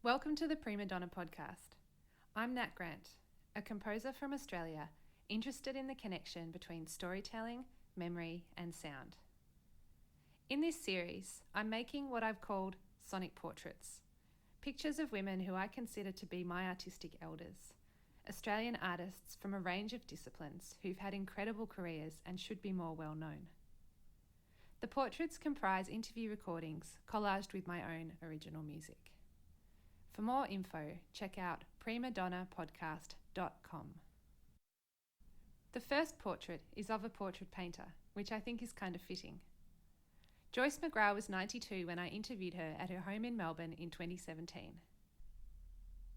Welcome to the Prima Donna podcast. I'm Nat Grant, a composer from Australia interested in the connection between storytelling, memory, and sound. In this series, I'm making what I've called sonic portraits, pictures of women who I consider to be my artistic elders, Australian artists from a range of disciplines who've had incredible careers and should be more well known. The portraits comprise interview recordings collaged with my own original music. For more info, check out primadonnapodcast.com. The first portrait is of a portrait painter, which I think is kind of fitting. Joyce McGrath was 92 when I interviewed her at her home in Melbourne in 2017.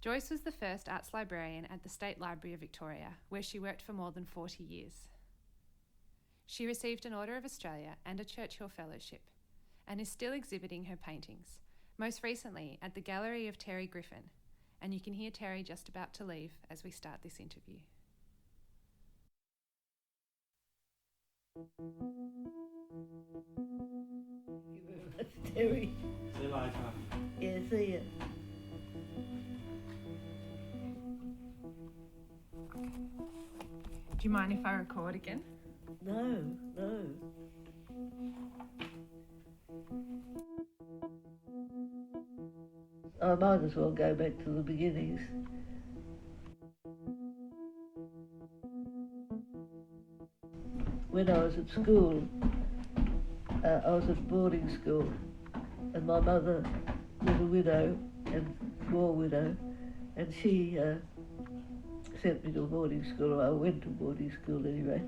Joyce was the first arts librarian at the State Library of Victoria, where she worked for more than 40 years. She received an Order of Australia and a Churchilll Fellowship, and is still exhibiting her paintings, most recently at the Gallery of Terry Griffin, and you can hear Terry just about to leave as we start this interview. Terry. See you later. Yeah, see ya. Do you mind if I record again? No. I might as well go back to the beginnings. When I was at school, I was at boarding school, and my mother was a widow and war widow, and she sent me to a boarding school, or I went to boarding school anyway,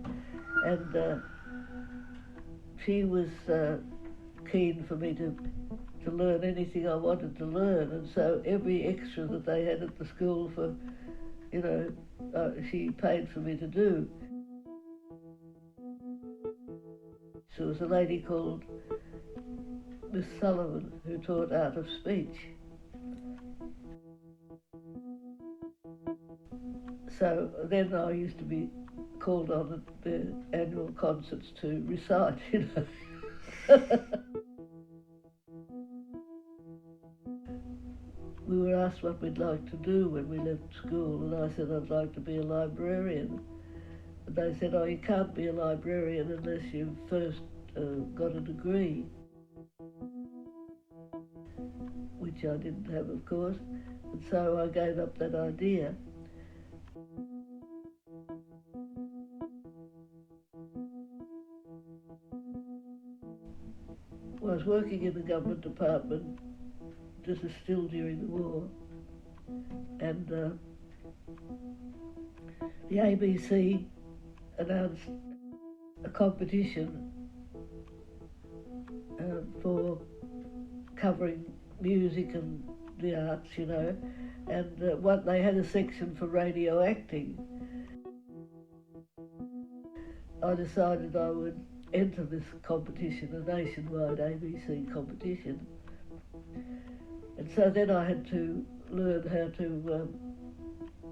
and she was keen for me to learn anything I wanted to learn, and so every extra that they had at the school for, she paid for me to do. There was a lady called Miss Sullivan who taught art of speech. So then I used to be called on at the annual concerts to recite, We were asked what we'd like to do when we left school, and I said I'd like to be a librarian. And they said, oh, you can't be a librarian unless you've first got a degree, which I didn't have, of course, and so I gave up that idea. I was working in the government department. This is still during the war, and the ABC announced a competition for covering music and the arts, and they had a section for radio acting. I decided I would enter this competition, a nationwide ABC competition. And so then I had to learn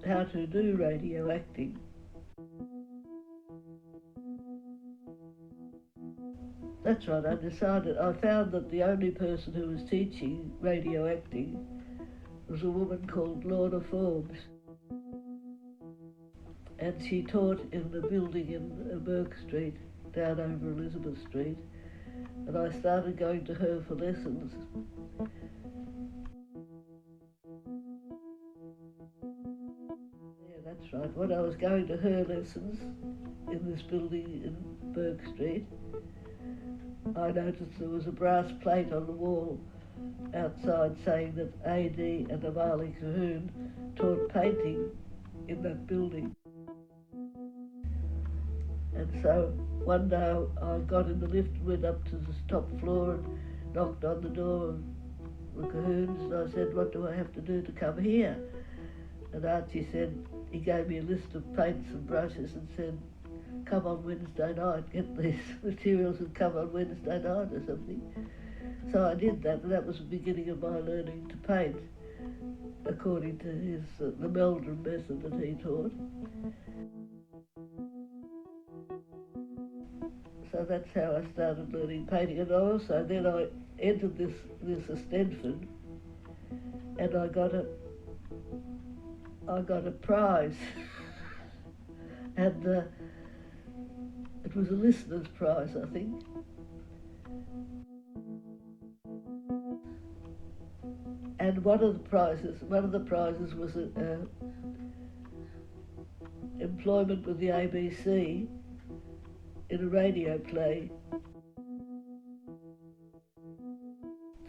how to do radio acting. That's right, I found that the only person who was teaching radio acting was a woman called Lorna Forbes. And she taught in the building in Burke Street, down over Elizabeth Street, and I started going to her for lessons. Yeah, that's right. When I was going to her lessons in this building in Burke Street, I noticed there was a brass plate on the wall outside saying that A.D. and Amali Cahoon taught painting in that building. And so one day I got in the lift, went up to the top floor and knocked on the door of the Cahoons, and I said, what do I have to do to come here? And Archie said, he gave me a list of paints and brushes and said, come on Wednesday night, get these materials and come on Wednesday night or something. So I did that, and that was the beginning of my learning to paint, according to his the Meldrum method that he taught. So that's how I started learning painting. And also then I entered this Stenford, and I got a prize, and it was a listener's prize, I think. And one of the prizes was employment with the ABC in a radio play.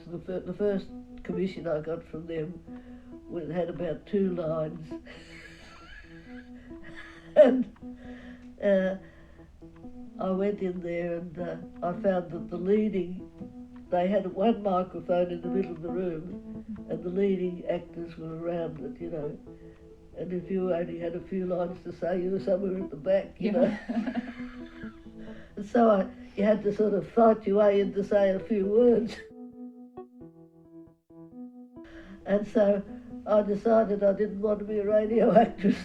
So the first commission I got from them had about 2 lines, and I went in there and I found that they had one microphone in the middle of the room, and the leading actors were around it, you know. And if you only had a few lines to say, you were somewhere at the back, you know. And so you had to sort of fight your way in to say a few words. And so I decided I didn't want to be a radio actress.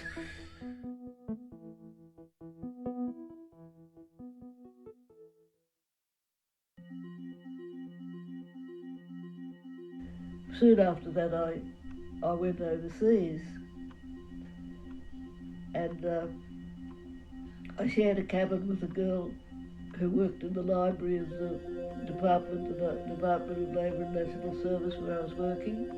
Soon after that, I went overseas, and I shared a cabin with a girl who worked in the library of the Department of Labour and National Service where I was working.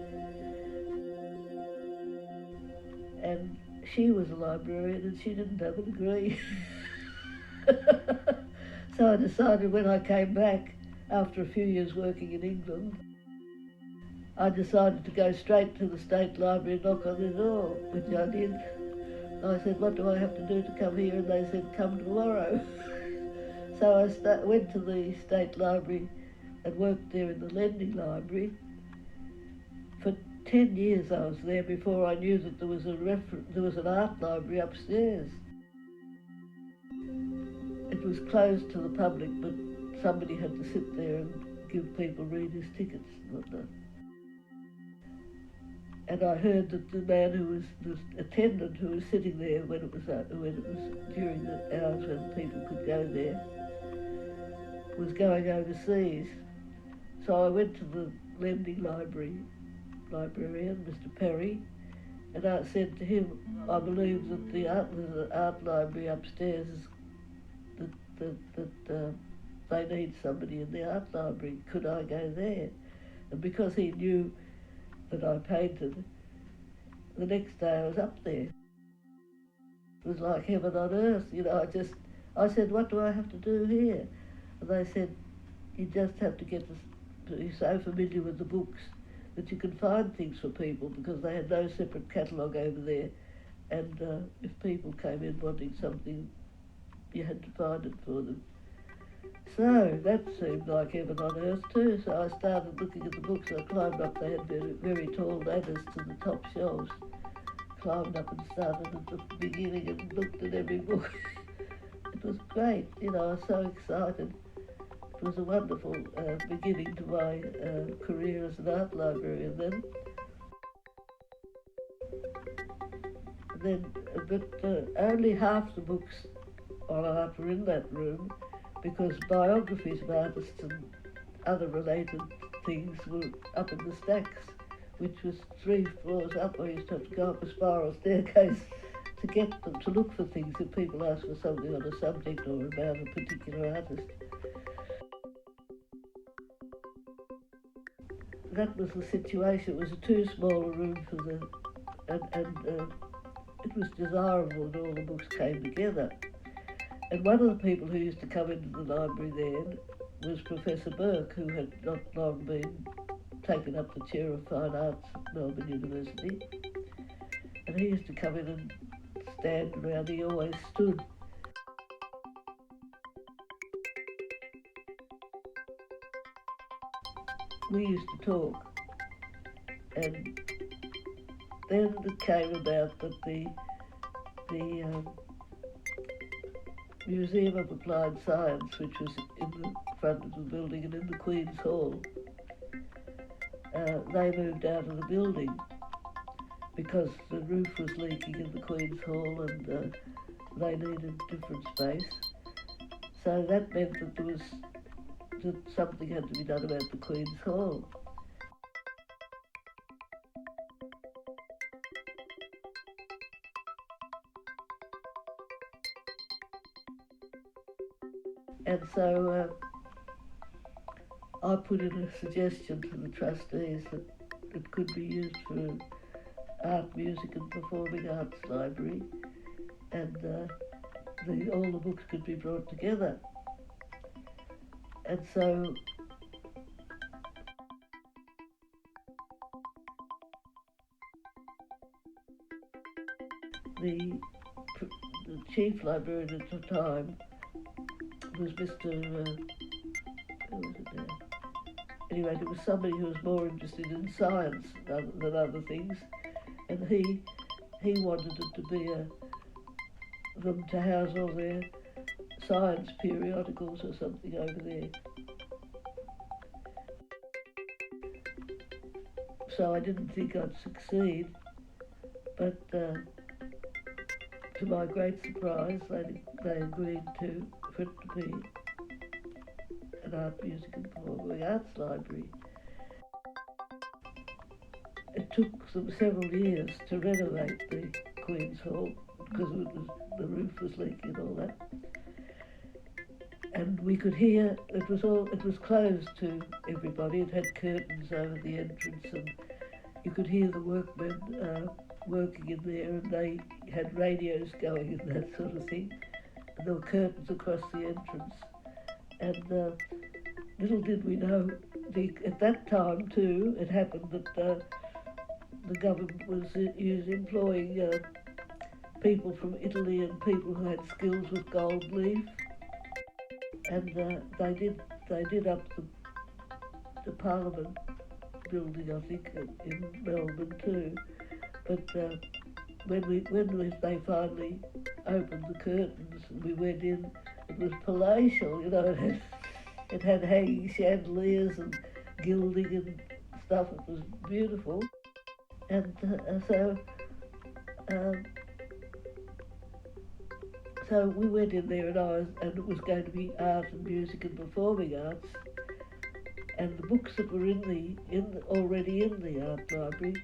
And she was a librarian and she didn't have a degree. So I decided when I came back, after a few years working in England, I decided to go straight to the State Library and knock on their door, which I did. I said, what do I have to do to come here? And they said, come tomorrow. So I went to the State Library and worked there in the lending library. For 10 years I was there before I knew that there was an art library upstairs. It was closed to the public, but somebody had to sit there and give people readers' tickets and whatnot. And I heard that the man who was the attendant who was sitting there when it was during the hours when people could go there was going overseas. So I went to the lending librarian, Mr. Perry, and I said to him, I believe that there's an art library upstairs that they need somebody in the art library. Could I go there? And because he knew that I painted, the next day I was up there. It was like heaven on earth, you know. I said, what do I have to do here? And they said, you just have to be so familiar with the books that you can find things for people, because they had no separate catalogue over there, and if people came in wanting something, you had to find it for them. So that seemed like heaven on earth too. So I started looking at the books. I climbed up. They had very, very tall ladders to the top shelves. Climbed up and started at the beginning and looked at every book. It was great, you know. I was so excited. It was a wonderful beginning to my career as an art librarian then. But only half the books on art were in that room, because biographies of artists and other related things were up in the stacks, which was 3 floors up. I used to have to go up a spiral staircase to get them, to look for things if people asked for something on a subject or about a particular artist. That was the situation. It was too small a room for it was desirable that all the books came together. And one of the people who used to come into the library then was Professor Burke, who had not long been taken up the chair of fine arts at Melbourne University. And he used to come in and stand around. He always stood. We used to talk, and then it came about that the Museum of Applied Science, which was in the front of the building and in the Queen's Hall, they moved out of the building because the roof was leaking in the Queen's Hall, and they needed different space. So that meant that something had to be done about the Queen's Hall. And so I put in a suggestion to the trustees that it could be used for an art, music and performing arts library, and all the books could be brought together. And so the chief librarian at the time was Mr. Who was it now? Anyway, it was somebody who was more interested in science than other things, and he wanted it to be them to house all their science periodicals or something over there. So I didn't think I'd succeed, but to my great surprise, they agreed for it to be an art, music and performing arts library. It took them several years to renovate the Queen's Hall because the roof was leaking and all that. And we could hear, it was closed to everybody. It had curtains over the entrance, and you could hear the workmen working in there, and they had radios going and that sort of thing. And there were curtains across the entrance. And little did we know, at that time too, it happened that the government was employing people from Italy and people who had skills with gold leaf. And they did up the Parliament building, I think, in Melbourne too. But when they finally opened the curtains and we went in, it was palatial, you know. It had hanging chandeliers and gilding and stuff. It was beautiful. And so we went in there, and it was going to be art and music and performing arts. And the books that were already in the art library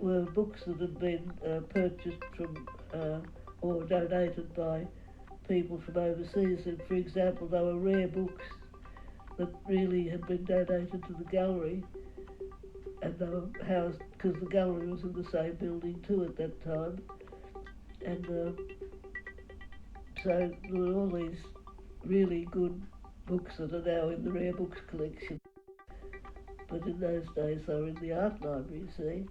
were books that had been purchased from or donated by people from overseas. And for example, they were rare books that really had been donated to the gallery, and they were housed because the gallery was in the same building too at that time. And so there were all these really good books that are now in the rare books collection. But in those days they were in the art library, you see.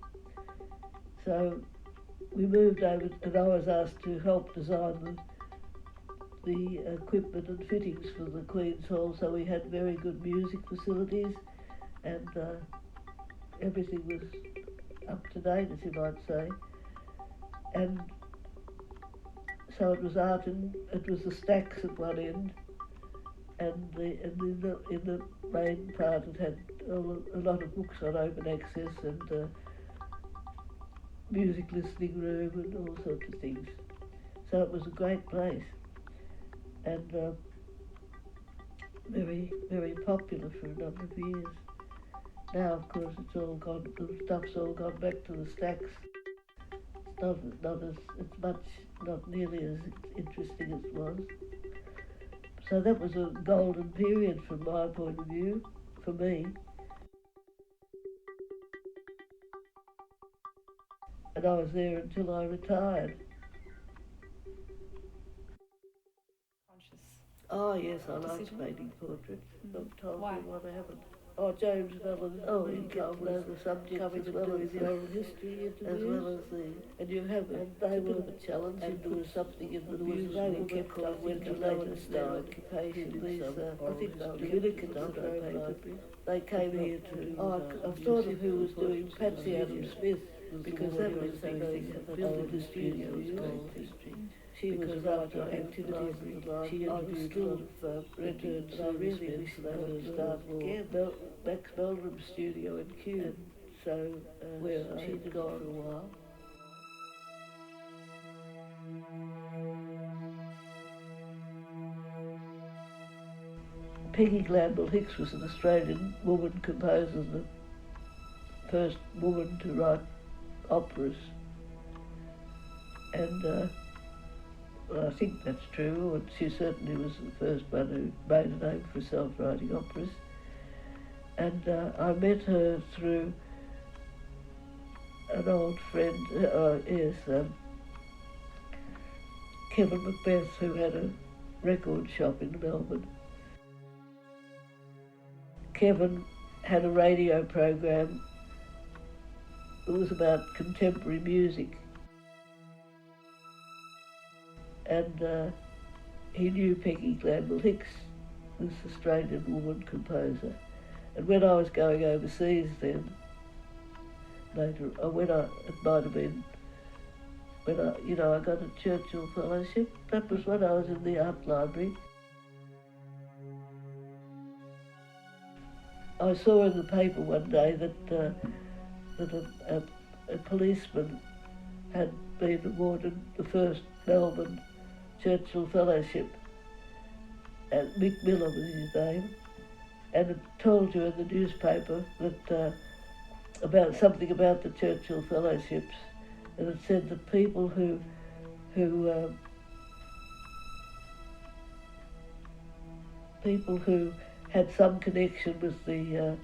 So we moved over, and I was asked to help design the equipment and fittings for the Queen's Hall, so we had very good music facilities, and everything was up to date, as you might say. And so it was art, and it was the stacks at one end, and in the main part it had a lot of books on open access and music listening room and all sorts of things. So it was a great place, and very, very popular for a number of years. Now, of course, the stuff's all gone back to the stacks. It's not nearly as interesting as it was. So that was a golden period from my point of view, for me. And I was there until I retired. Conscious. Oh yes, I like Decision? painting portraits. I've told Why? you what I haven't. Oh, James Mellon. Oh, he gets to know the subject as well as the oral history as well as and you have they were a challenge, and there was something in the music that kept on ventilators, their occupation. These, I think they were Dominicans that I painted. They came here to. I've thought of who was doing Patsy Adams Smith, because that was the old studio was called history. She was after activities of the life. She interviewed a lot of returns, and I really wish they would start again. Max Meldrum's studio in Kew, and so where she'd gone for a while. Peggy Glanville Hicks was an Australian woman composer, the first woman to write operas, and I think that's true, and she certainly was the first one who made a name for herself writing operas. And I met her through an old friend, Kevin McGrath, who had a record shop in Melbourne. Kevin had a radio program that was about contemporary music. And he knew Peggy Glanville Hicks, this Australian woman composer. And when I was going overseas then, later, it might have been when I got a Churchilll Fellowship. That was when I was in the art library. I saw in the paper one day that a policeman had been awarded the first Melbourne Churchilll Fellowship, and Mick Miller was his name, and it told you in the newspaper that about something about the Churchilll Fellowships, and it said that people who had some connection with the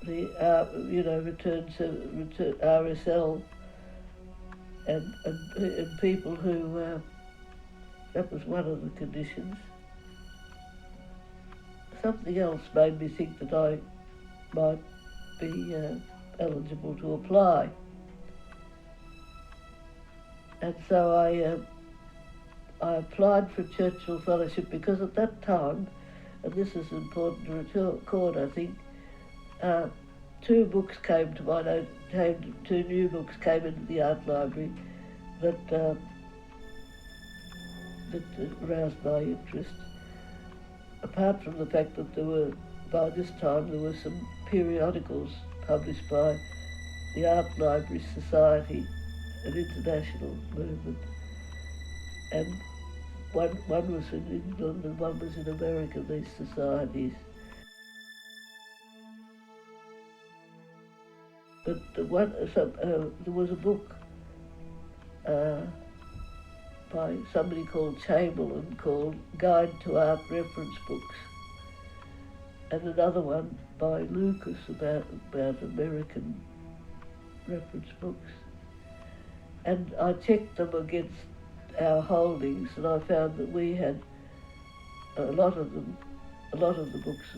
return RSL, and people who that was one of the conditions. Something else made me think that I might be eligible to apply, and so I applied for a Churchilll Fellowship because at that time, and this is important to record, I think, two books came to my note. Two new books came into the art library that aroused my interest. Apart from the fact that by this time there were some periodicals published by the Art Library Society, an international movement, and one was in England and one was in America, these societies. But there was a book by somebody called Chamberlain called Guide to Art Reference Books, and another one by Lucas about American reference books. And I checked them against our holdings, and I found that we had a lot of the books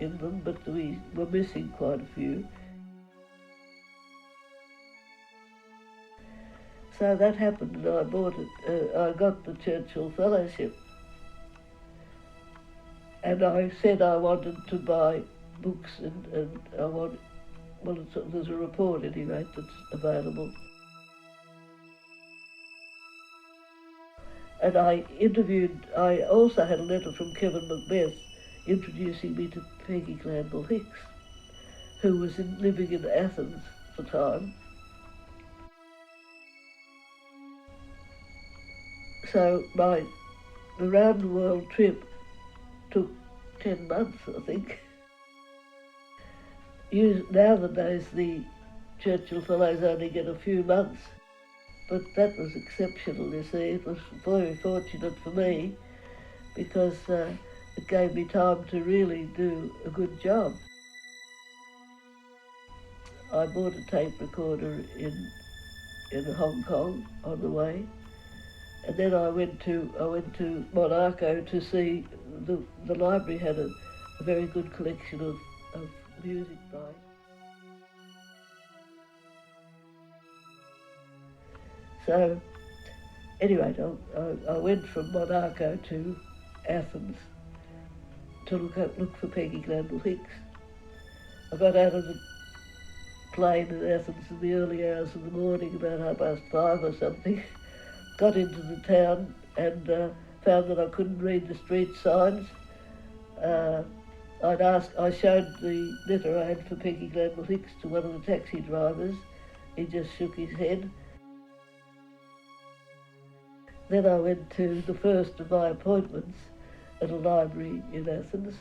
in them, but we were missing quite a few. So that happened, and I bought it. I got the Churchilll Fellowship, and I said I wanted to buy books, and I want. Well, there's a report at any rate that's available. And I also had a letter from Kevin McGrath introducing me to Peggy Glanville Hicks, who was living in Athens at the time. So the round the world trip took 10 months, I think. Nowadays the Churchilll Fellows only get a few months, but that was exceptional, you see. It was very fortunate for me because it gave me time to really do a good job. I bought a tape recorder in Hong Kong on the way, and then I went to Monaco to see the library had a very good collection of music by. So anyway, I went from Monaco to Athens to look for Peggy Glanville Hicks. I got out of the plane in Athens in the early hours of the morning, about 5:30 or something. Got into the town and found that I couldn't read the street signs. I showed the letter I had for Peggy Glanville Hicks to one of the taxi drivers. He just shook his head. Then I went to the first of my appointments at a library in Athens,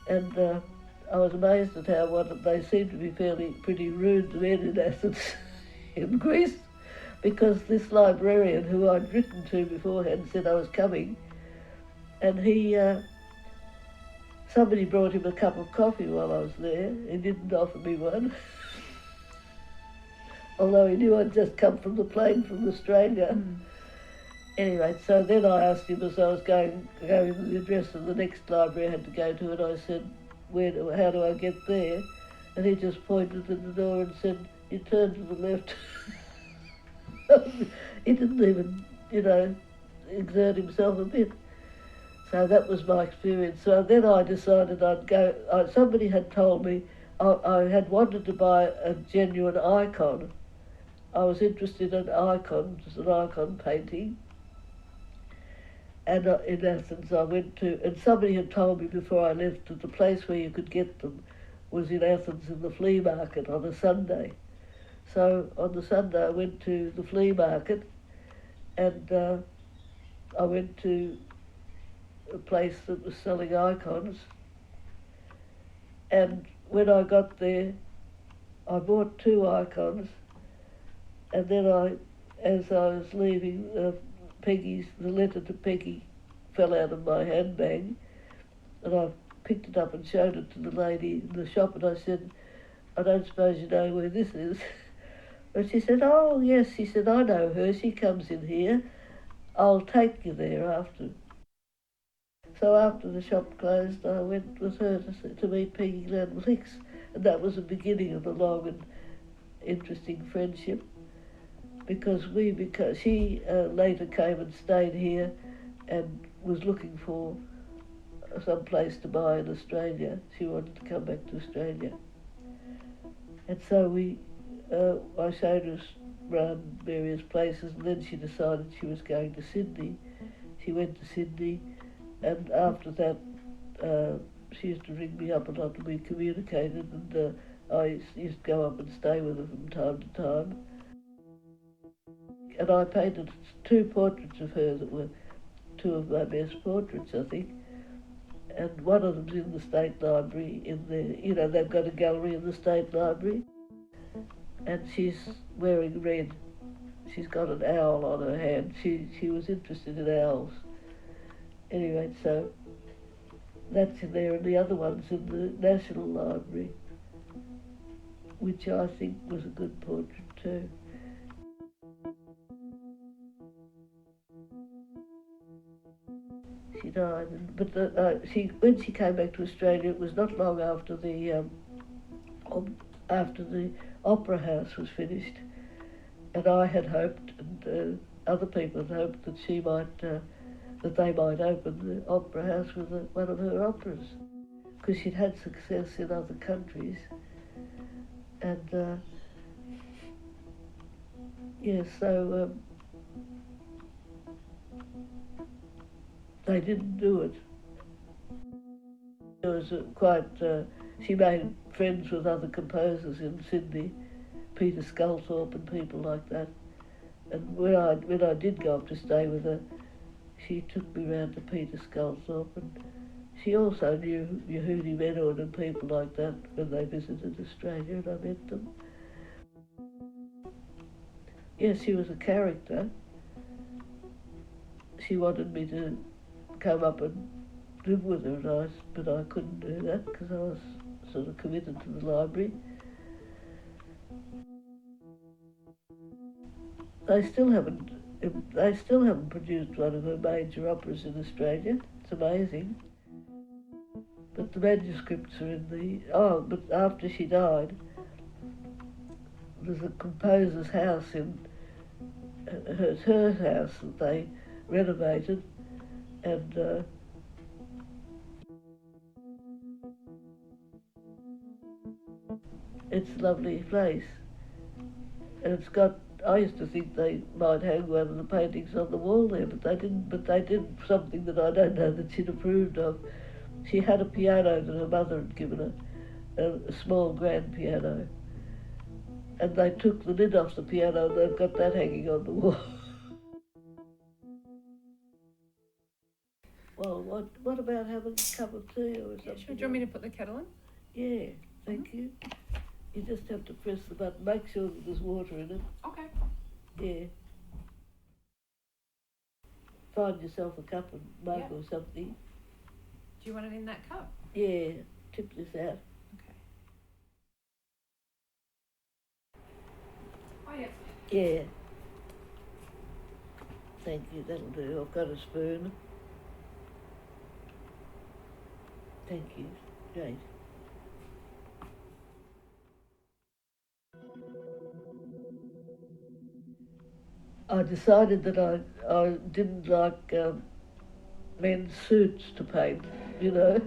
and I was amazed at how they seemed to be pretty rude men in Athens. in Greece, because this librarian who I'd written to beforehand said I was coming, and somebody brought him a cup of coffee while I was there. He didn't offer me one, although he knew I'd just come from the plane from Australia. Anyway, so then I asked him as I was going with the address of the next library I had to go to, and I said, how do I get there? And he just pointed at the door and said, you turn to the left. He didn't even, exert himself a bit. So that was my experience. So then I decided I'd go. Somebody had told me I had wanted to buy a genuine icon. I was interested in icons, an icon painting. And in Athens I went to, and somebody had told me before I left that the place where you could get them was in Athens in the flea market on a Sunday. So on the Sunday I went to the flea market, and I went to a place that was selling icons, and when I got there I bought 2 icons, and then as I was leaving, the letter to Peggy fell out of my handbag, and I picked it up and showed it to the lady in the shop, and I said, I don't suppose you know where this is? And she said, oh yes, she said, I know her, she comes in here, I'll take you there after. So after the shop closed, I went with her to meet Peggy Glanville Hicks, and that was the beginning of a long and interesting friendship, because she later came and stayed here and was looking for some place to buy in Australia. She wanted to come back to Australia. And so I showed her around various places, and then she decided she was going to Sydney. She went to Sydney, and after that she used to ring me up a lot, and we communicated, and I used to go up and stay with her from time to time. And I painted 2 portraits of her that were 2 of my best portraits, I think. And one of them's in the State Library, they've got a gallery in the State Library. And she's wearing red. She's got an owl on her hand. She was interested in owls. Anyway, so that's in there, and the other one's in the National Library, which I think was a good portrait too. She died, but when she came back to Australia, it was not long after the Opera House was finished, and I had hoped, and other people had hoped that they might open the Opera House with one of her operas, because she'd had success in other countries, and so they didn't do it. It was she made friends with other composers in Sydney, Peter Sculthorpe and people like that. And when I did go up to stay with her, she took me round to Peter Sculthorpe, and she also knew Yehudi Menuhin and people like that when they visited Australia, and I met them. Yes, she was a character. She wanted me to come up and live with her, but I couldn't do that because I was sort of committed to the library. They still haven't produced one of her major operas in Australia. It's amazing. But the manuscripts are but after she died, there's a composer's house her house that they renovated, and it's a lovely place. And it's got, I used to think they might hang one of the paintings on the wall there, but they didn't. But they did something that I don't know that she'd approved of. She had a piano that her mother had given her, a small grand piano, and they took the lid off the piano and they've got that hanging on the wall. Well, what about having a cup of tea or something? Yeah, sure. Do you want me to put the kettle on? Yeah, thank you. You just have to press the button. Make sure that there's water in it. Okay. Yeah. Find yourself a cup and mug Yep. or something. Do you want it in that cup? Yeah. Tip this out. Okay. Oh, yeah. Yeah. Thank you, that'll do. I've got a spoon. Thank you. Great. I decided that I didn't like men's suits to paint, you know,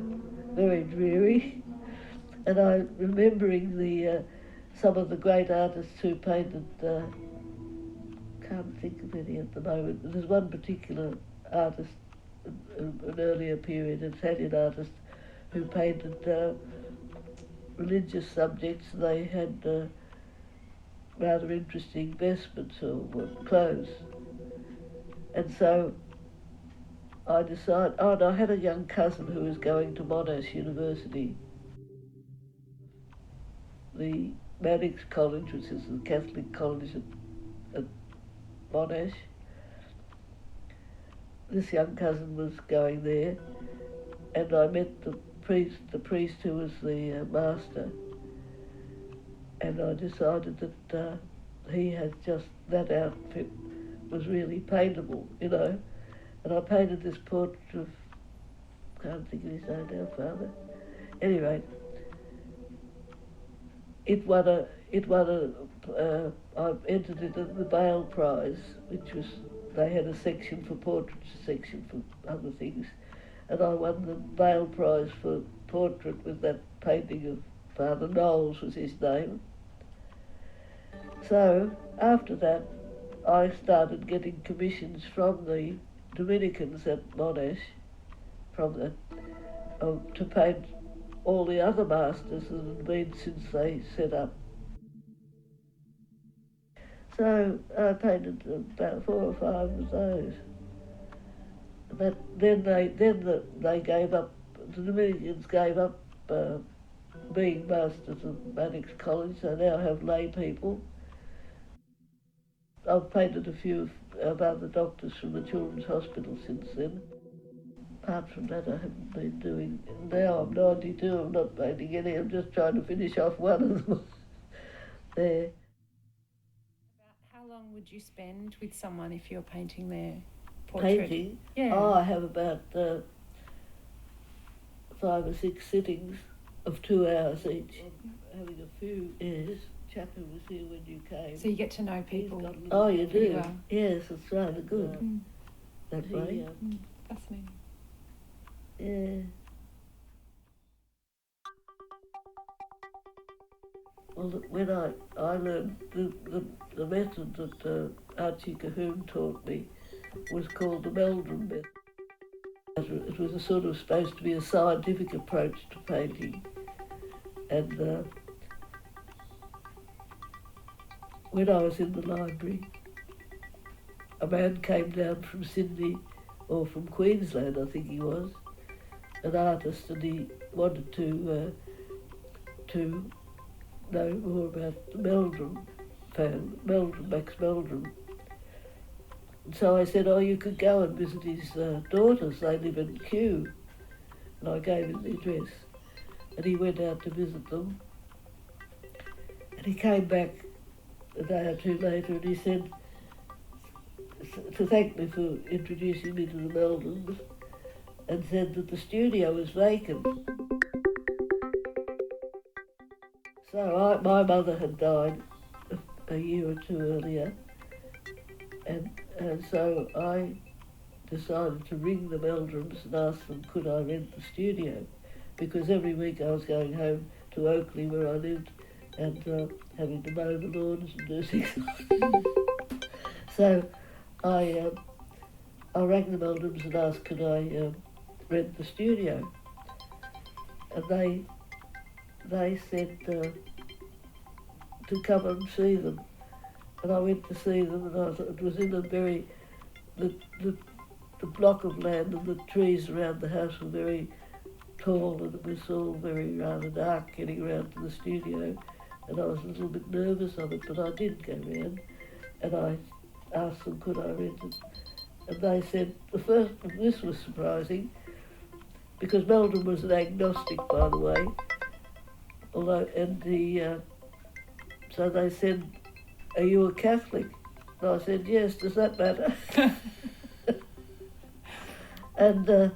very dreary. And I remembering the some of the great artists who painted. Can't think of any at the moment. But there's one particular artist, an earlier period Italian artist, who painted religious subjects. They had rather interesting vestments or clothes, and so I decided. Oh, and I had a young cousin who was going to Monash University, the Mannix College, which is the Catholic college at Monash. This young cousin was going there, and I met the priest who was the master, and I decided that he had just, that outfit was really paintable, you know, and I painted this portrait of, can't think of his name now, father. Anyway, I entered it in the Bale Prize, which was, they had a section for portraits, a section for other things, and I won the Bale Prize for portrait with that painting of Father Knowles was his name. So after that, I started getting commissions from the Dominicans at Monash, to paint all the other masters that had been since they set up. So I painted about 4 or 5 of those. Then they gave up. The Dominicans gave up being masters of Mannix College. They now have lay people. I've painted a few of other doctors from the Children's Hospital since then. Apart from that, I haven't been doing. Now I'm 92. I'm not painting any. I'm just trying to finish off one of them. There. How long would you spend with someone if you're painting their portrait? Painting? Yeah. Oh, I have about 5 or 6 sittings of 2 hours each. Having a few years. Chap who was here when you came. So you get to know people. Oh, you do? Well. Yes, it's rather good. That way. Fascinating. Yeah. Well, when I learned the method that Archie Cahoon taught me was called the Meldrum method. It was supposed to be a scientific approach to painting, and when I was in the library, a man came down from Sydney, or from Queensland, I think he was, an artist, and he wanted to know more about the Meldrum family, Max Meldrum. And so I said, oh, you could go and visit his daughters, they live in Kew. And I gave him the address. And he went out to visit them. And he came back a day or two later and he said, to thank me for introducing me to the Meldrums, and said that the studio was vacant. So my mother had died a year or 2 earlier, and so I decided to ring the Meldrums and ask them could I rent the studio, because every week I was going home to Oakley where I lived and having to mow the lawns and do things. So I rang the Meldrums and asked could I rent the studio, and they said to come and see them, and I went to see them, and it was in a very the block of land, and the trees around the house were very tall, and it was all very rather dark getting around to the studio, and I was a little bit nervous of it, but I did go round, and I asked them could I rent it, and they said this was surprising, because Meldon was an agnostic, by the way, so they said, "Are you a Catholic?" And I said, "Yes, does that matter?" And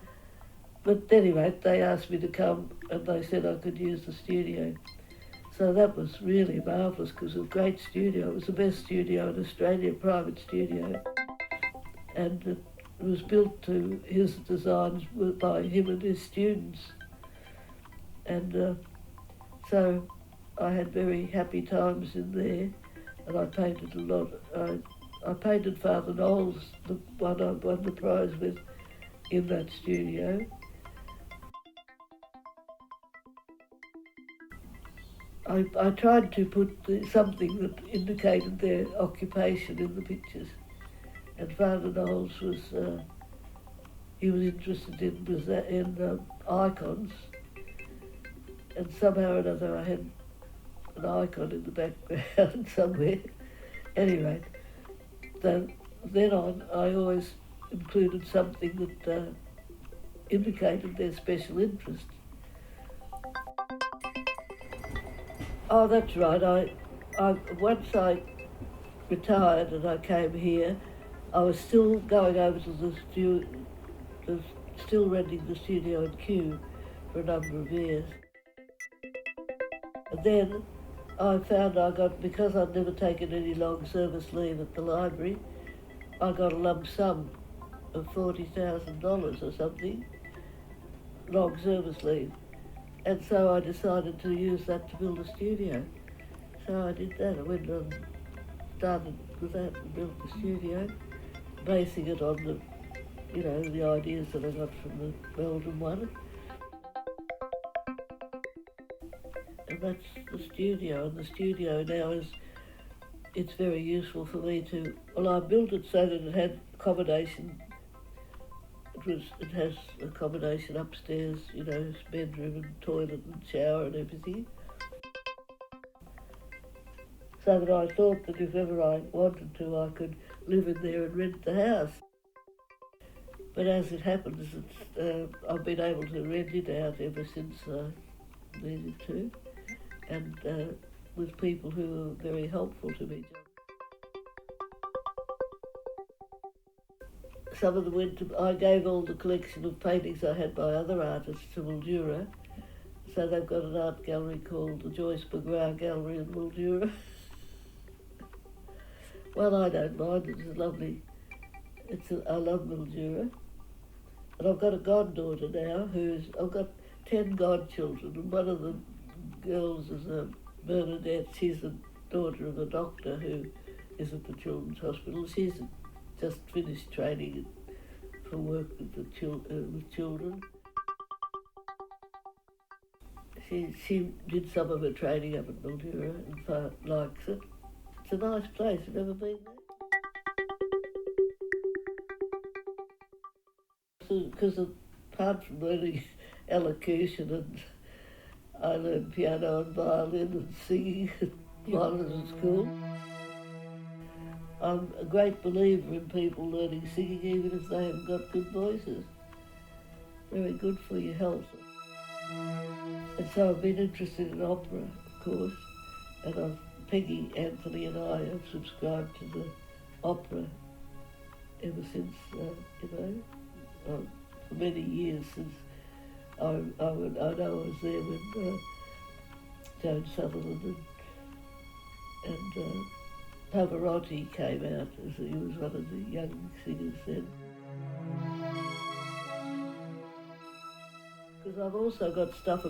but anyway, they asked me to come, and they said I could use the studio. So that was really marvellous, because it was a great studio. It was the best studio in Australia, private studio. And it was built to his designs by him and his students. And so I had very happy times in there, and I painted a lot. I painted Father Knowles, the one I won the prize with, in that studio. I tried to put something that indicated their occupation in the pictures. And Father Knowles was, he was interested in icons. And somehow or another I had an icon in the background somewhere. Anyway, then on I always included something that indicated their special interest. Oh, that's right. Once I retired and I came here, I was still going over to still renting the studio in Kew for a number of years. And then I found because I'd never taken any long service leave at the library, I got a lump sum of $40,000 or something, long service leave. And so I decided to use that to build a studio. So I did that. I went and started with that and built the studio, basing it on the ideas that I got from the Meldon one. And that's the studio. And the studio now it's very useful for me to, I built it so that it had accommodation. It has accommodation upstairs, bedroom and toilet and shower and everything. So that I thought that if ever I wanted to, I could live in there and rent the house. But as it happens, I've been able to rent it out ever since I needed to, and with people who are very helpful to me. Some of them I gave all the collection of paintings I had by other artists to Mildura. So they've got an art gallery called the Joyce McGrath Gallery in Mildura. Well, I don't mind, it's lovely. I love Mildura. And I've got a goddaughter now I've got 10 godchildren, and one of the girls is Bernadette. She's the daughter of a doctor who is at the Children's Hospital. She's just finished training for work with children. She did some of her training up at Mildura and likes it. It's a nice place. Have you ever been there? Because apart from learning elocution, and I learned piano and violin and singing while I was at school. I'm a great believer in people learning singing even if they haven't got good voices. Very good for your health. And so I've been interested in opera, of course, and Peggy, Anthony and I have subscribed to the opera ever since, for many years since I know I was there when Joan Sutherland and Pavarotti came out, as he was one of the young singers then. Because I've also got stuff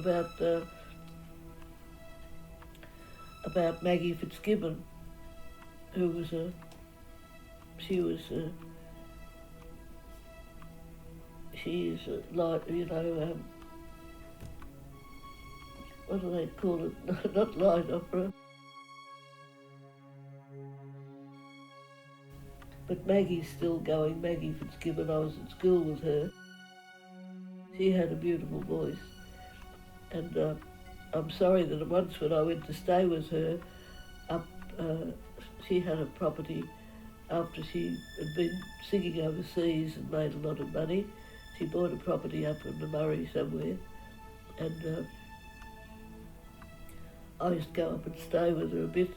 about Maggie Fitzgibbon, who was what do they call it? Not light opera. But Maggie's still going, Maggie Fitzgibbon. I was at school with her. She had a beautiful voice. And I'm sorry that once when I went to stay with her up, she had a property after she had been singing overseas and made a lot of money. She bought a property up in the Murray somewhere, and I used to go up and stay with her a bit,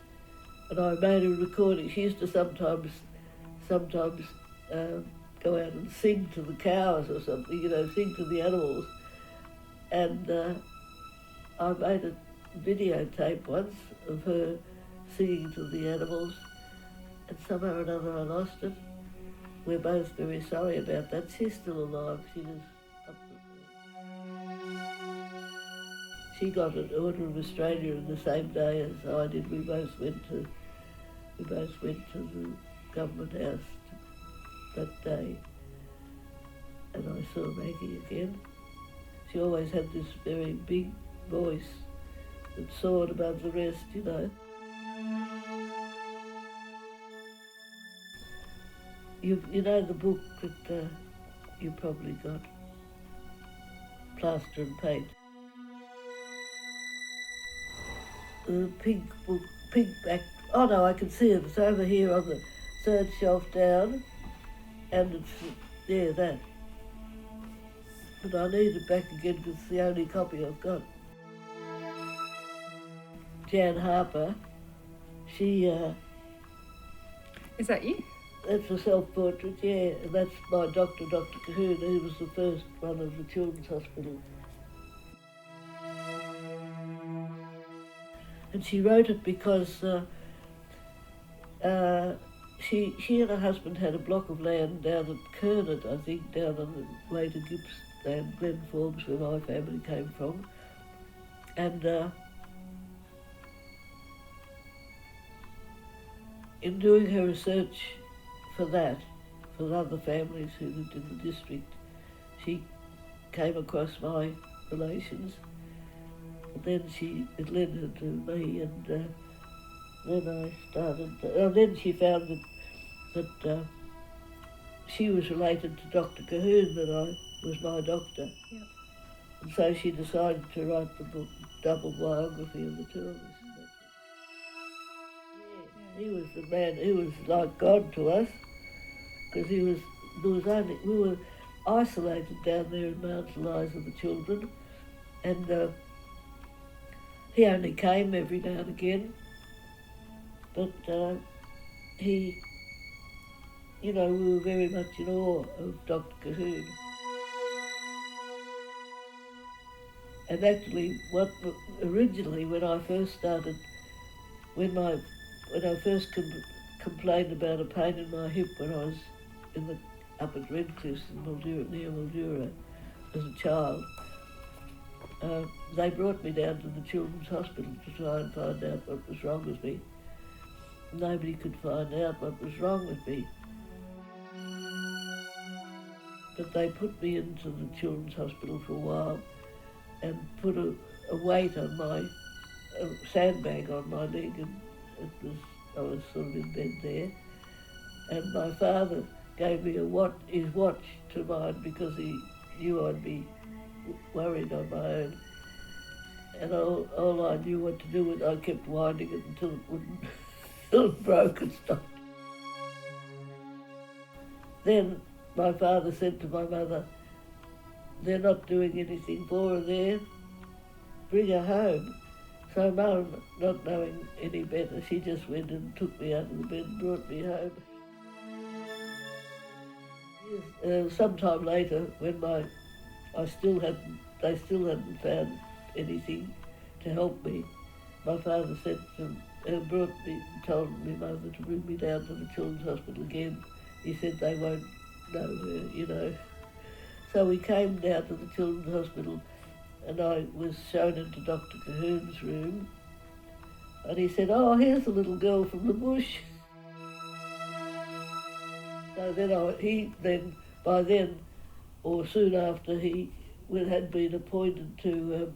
and I made a recording. She used to sometimes go out and sing to the cows or something, sing to the animals. And I made a videotape once of her singing to the animals, and somehow or another I lost it. We're both very sorry about that. She's still alive. She was up She got an Order of Australia in the same day as I did. We both went to the government house that day, and I saw Maggie again. She always had this very big voice that soared above the rest, You know the book that you probably got, Plaster and Paint. The pink book, pink back. Oh no, I can see it. It's over here on the third shelf down, and it's that. But I need it back again because it's the only copy I've got. Jan Harper, she. Is that you? That's a self-portrait, yeah, and that's my doctor, Dr. Cahoon. He was the first one of the Children's Hospital. And she wrote it because she and her husband had a block of land down at Kernet, I think, down on the way to Gippsland, Glen Forbes, where my family came from. And in doing her research for that, for other families who lived in the district, she came across my relations. And then it led her to me, and then I started. Then she found that she was related to Dr. Cahoon, that I was my doctor. Yep. And so she decided to write the book, double biography of the two of us. He was the man, he was like God to us, because we were isolated down there in Mount Eliza, the children, and he only came every now and again, but we were very much in awe of Dr. Cahoon. And actually, originally when I first started, when I first complained about a pain in my hip when I was up at Redcliffs near Mildura as a child, they brought me down to the Children's Hospital to try and find out what was wrong with me. Nobody could find out what was wrong with me. But they put me into the Children's Hospital for a while and put a weight on a sandbag on my leg, and I was sort of in bed there. And my father gave me his watch to mind because he knew I'd be worried on my own. And all I knew what to do with it, I kept winding it until it wouldn't, until it broke and stopped. Then my father said to my mother, "They're not doing anything for her there, bring her home." So Mum, not knowing any better, she just went and took me out of the bed and brought me home. Sometime later, when they still hadn't found anything to help me, my father said told my mother to bring me down to the Children's Hospital again. He said they won't know her, So we came down to the Children's Hospital, and I was shown into Dr. Cahoon's room, and he said, "Oh, here's a little girl from the bush." So then by then, or soon after, he had been appointed to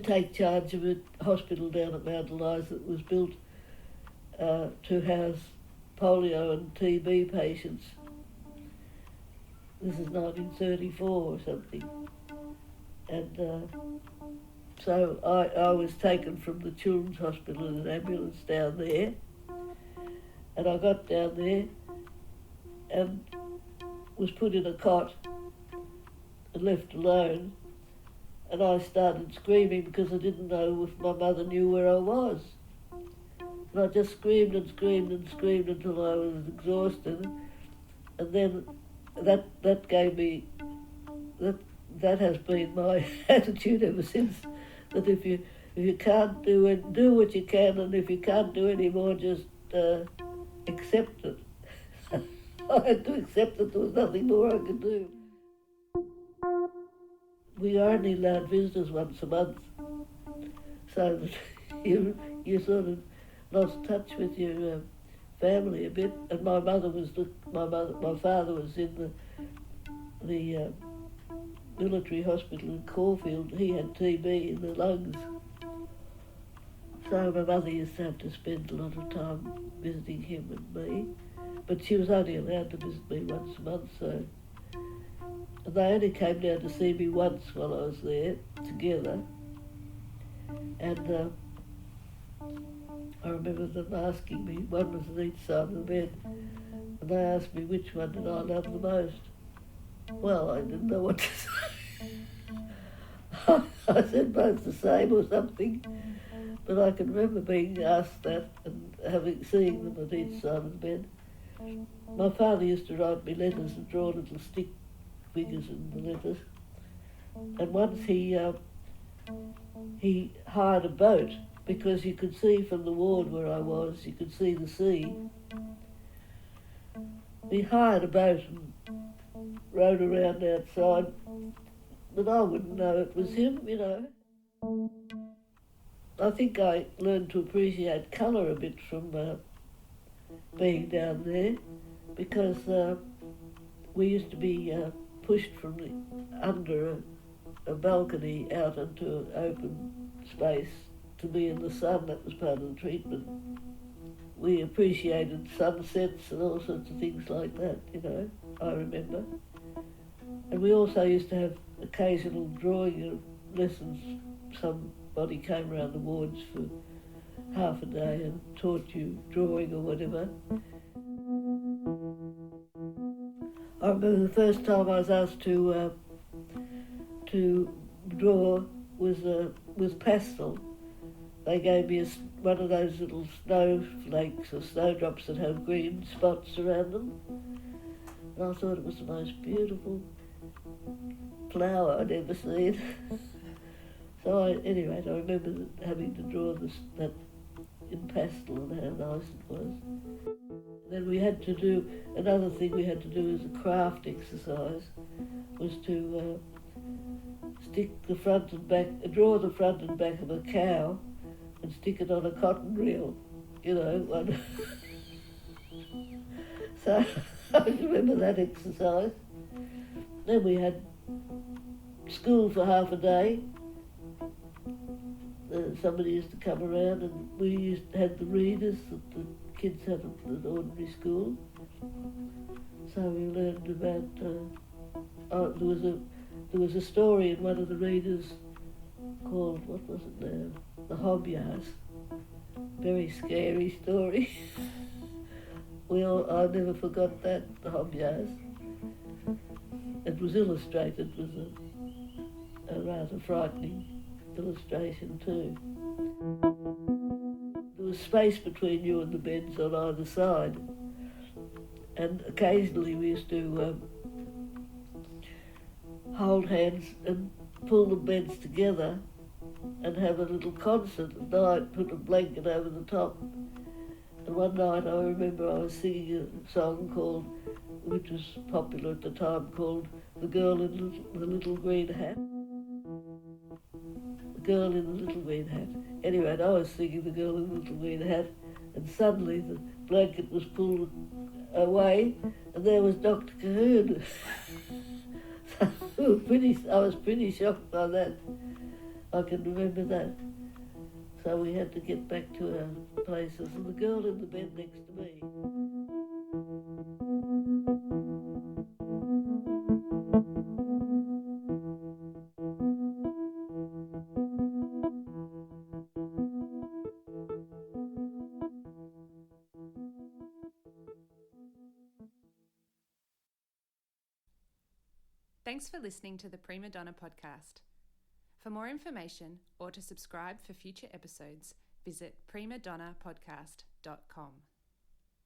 take charge of a hospital down at Mount Eliza that was built to house polio and TB patients. This is 1934 or something. And So I was taken from the Children's Hospital in an ambulance down there, and I got down there and was put in a cot and left alone, and I started screaming because I didn't know if my mother knew where I was. And I just screamed and screamed and screamed until I was exhausted, and then that gave me, that has been my attitude ever since, that if you can't do it, do what you can, and if you can't do any more, just accept it. I had to accept that there was nothing more I could do. We are only allowed visitors once a month, so that you sort of lost touch with your family a bit. And my father was in the military hospital in Caulfield. He had TB in the lungs, so my mother used to have to spend a lot of time visiting him and me. But she was only allowed to visit me once a month, so. And they only came down to see me once while I was there, together. And I remember them asking me, one was on each side of the bed, and they asked me which one did I love the most. Well, I didn't know what to say. I said both the same or something, but I can remember being asked that and seeing them at each side of the bed. My father used to write me letters and draw little stick figures in the letters. And once he hired a boat because you could see from the ward where I was, you could see the sea. He hired a boat and rowed around outside, but I wouldn't know it was him, you know. I think I learned to appreciate colour a bit from being down there, because we used to be pushed from under a balcony out into an open space to be in the sun. That was part of the treatment. We appreciated sunsets and all sorts of things like that, you know, I remember. And we also used to have occasional drawing lessons. Somebody came around the wards for half a day and taught you drawing or whatever. I remember the first time I was asked to draw was pastel. They gave me one of those little snowflakes or snowdrops that have green spots around them. And I thought it was the most beautiful flower I'd ever seen. So anyway, I remember having to draw that in pastel and how nice it was. Then we had to do, another thing we had to do as a craft exercise was to stick the front and back, draw the front and back of a cow and stick it on a cotton reel, you know. One. So I remember that exercise. Then we had school for half a day. Somebody used to come around and we had the readers that the kids have at the ordinary school. So we learned about, there was a story in one of the readers called, what was it now? The Hobbyhouse. Very scary story. I never forgot that, the Hobbyhouse. It was illustrated with a rather frightening illustration too. There was space between you and the beds on either side, and occasionally we used to hold hands and pull the beds together and have a little concert at night, put a blanket over the top. And one night I remember I was singing a song called, which was popular at the time, called The Girl in the Little Green Hat. The Girl in the Little Green Hat. Anyway, I was singing The Girl in the Little Green Hat, and suddenly the blanket was pulled away, and there was Dr. Cahoon. So I was pretty shocked by that. I can remember that. So we had to get back to our places, and the girl in the bed next to me. Thanks for listening to the Prima Donna podcast. For more information or to subscribe for future episodes, visit primadonnapodcast.com.